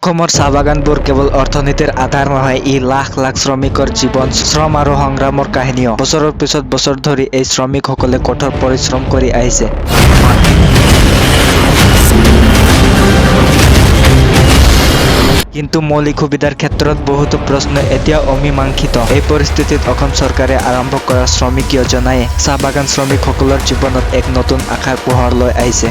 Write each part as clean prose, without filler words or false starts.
অসমৰ চাহ বাগানবোৰ কেৱল অৰ্থনীতিৰ আধাৰ নহয়, ই লাখ লাখ শ্ৰমিকৰ জীৱন, শ্ৰম আৰু সংগ্ৰামৰ কাহিনীও। বছৰৰ পিছত বছৰ ধৰি এই শ্ৰমিকসকলে কঠোৰ পৰিশ্ৰম কৰি আহিছে। কিন্তু মৌলিক সুবিধাৰ ক্ষেত্ৰত বহুতো প্ৰশ্ন এতিয়াও অমীমাংসিত। এই পৰিস্থিতিত অসম চৰকাৰে আৰম্ভ কৰা শ্ৰমিক যোজনাই চাহ বাগান শ্ৰমিকসকলৰ জীৱনত এক নতুন আশাৰ পোহৰ লৈ আহিছে।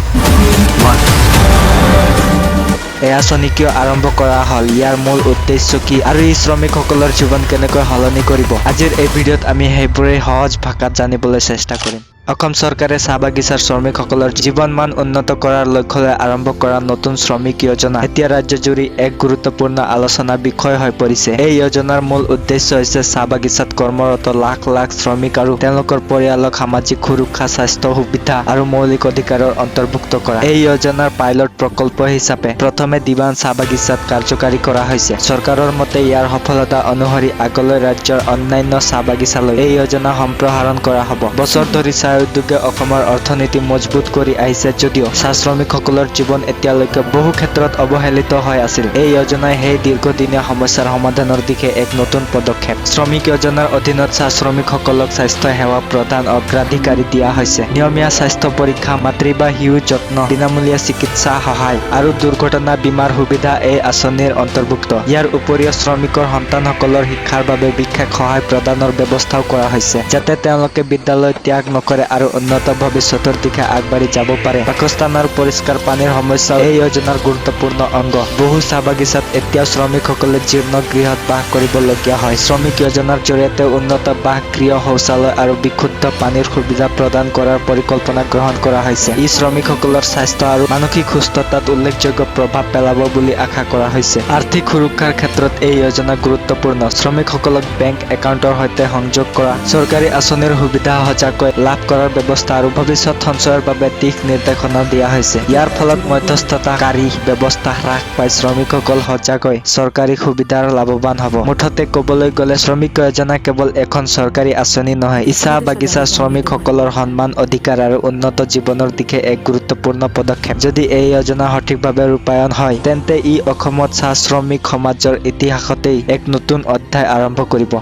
এই আঁচনি কিয় আৰম্ভ কৰা হ'ল, ইয়াৰ মূল উদ্দেশ্য কি আৰু ই শ্ৰমিকসকলৰ জীৱন কেনেকৈ সলনি কৰিব? আজিৰ এই ভিডিঅ'ত আমি সেইবোৰেই সহজ ভাষাত জানিবলৈ চেষ্টা কৰিম। অসম চৰকাৰে চাহ বাগিচাৰ শ্ৰমিকসকলৰ জীৱন মান উন্নত কৰাৰ লক্ষ্য লৈ আৰম্ভ কৰা নতুন শ্ৰমিক যোজনা এতিয়া ৰাজ্যজুৰি এক গুৰুত্বপূৰ্ণ আলোচনাৰ বিষয় হৈ পৰিছে। এই যোজনাৰ মূল উদ্দেশ্য হৈছে চাহ বাগিচাত কৰ্মৰত লাখ লাখ শ্ৰমিক আৰু তেওঁলোকৰ পৰিয়ালক সামাজিক সুৰক্ষা, স্বাস্থ্য সুবিধা আৰু মৌলিক অধিকাৰৰ অন্তৰ্ভুক্ত কৰা। এই যোজনাৰ পাইলট প্ৰকল্প হিচাপে প্ৰথমে দিবান চাহ বাগিচাত কাৰ্যকাৰী কৰা হৈছে। চৰকাৰৰ মতে ইয়াৰ সফলতা অনুসৰি আগলৈ ৰাজ্যৰ অন্যান্য চাহ বাগিচালৈ এই যোজনা সম্প্ৰসাৰণ কৰা হ'ব। বছৰ ধৰি চাহ উদ্যোগে অসমৰ অৰ্থনীতি মজবুত কৰি আহিছে যদিও চাহ শ্ৰমিকসকলৰ জীৱন এতিয়ালৈকে বহু ক্ষেত্ৰত অৱহেলিত হৈ আছিল। এই যোজনাই সেই দীৰ্ঘদিনীয়া সমস্যাৰ সমাধানৰ দিশে এক নতুন পদক্ষেপ। শ্ৰমিক যোজনাৰ অধীনত চাহ শ্ৰমিকসকলক স্বাস্থ্য সেৱা প্ৰদান অগ্ৰাধিকাৰ দিয়া হৈছে। নিয়মীয়া স্বাস্থ্য পৰীক্ষা, মাতৃ বা শিশু যত্ন, বিনামূলীয়া চিকিৎসা সহায় আৰু দুৰ্ঘটনা বীমাৰ সুবিধা এই আঁচনিৰ অন্তৰ্ভুক্ত। ইয়াৰ উপৰিও শ্ৰমিকৰ সন্তানসকলৰ শিক্ষাৰ বাবে বিশেষ সহায় প্ৰদানৰ ব্যৱস্থাও কৰা হৈছে, যাতে তেওঁলোকে বিদ্যালয় ত্যাগ নকৰে আৰু উন্নত ভৱিষ্যতৰ দিশে আগবাঢ়ি যাব পাৰে। বাসস্থান আৰু পৰিষ্কাৰ পানীৰ সমস্যাও এই যোজনাৰ গুৰুত্বপূৰ্ণ অংগ। বহু চাহ বাগিচাত এতিয়াও শ্ৰমিকসকলে জীৰ্ণ গৃহত বাস কৰিবলগীয়া হয়। শ্ৰমিক যোজনাৰ জৰিয়তে উন্নত বাসগৃহ, শৌচালয় আৰু বিশুদ্ধ পানীৰ সুবিধা প্ৰদান কৰাৰ পৰিকল্পনা গ্ৰহণ কৰা হৈছে। ই শ্ৰমিকসকলৰ স্বাস্থ্য আৰু মানসিক সুস্থতাত উল্লেখযোগ্য প্ৰভাৱ পেলাব বুলি আশা কৰা হৈছে। আৰ্থিক সুৰক্ষাৰ ক্ষেত্ৰত এই যোজনা গুৰুত্বপূৰ্ণ। শ্ৰমিকসকলক বেংক একাউণ্টৰ সৈতে সংযোগ কৰা, চৰকাৰী আঁচনিৰ সুবিধা সহজকৈ লাভ কৰাৰ ব্যৱস্থা আৰু ভৱিষ্যত সঞ্চয়ৰ বাবে দিশ নিৰ্দেশনা দিয়া হৈছে। ইয়াৰ ফলত মধ্যস্থতাকাৰী ব্যৱস্থা হ্ৰাস পাই শ্ৰমিকসকল সঁচাকৈ চৰকাৰী সুবিধাৰ লাভৱান হ'ব। মুঠতে ক'বলৈ গ'লে শ্ৰমিক যোজনা কেৱল এখন চৰকাৰী আঁচনি নহয়, ই চাহ বাগিচাৰ শ্ৰমিকসকলৰ সন্মান, অধিকাৰ আৰু উন্নত জীৱনৰ দিশে এক গুৰুত্বপূৰ্ণ পদক্ষেপ। যদি এই যোজনা সঠিকভাৱে ৰূপায়ণ হয়, তেন্তে ই অসমত চাহ শ্ৰমিক সমাজৰ ইতিহাসতেই এক নতুন অধ্যায় আৰম্ভ কৰিব।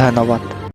ধন্যবাদ।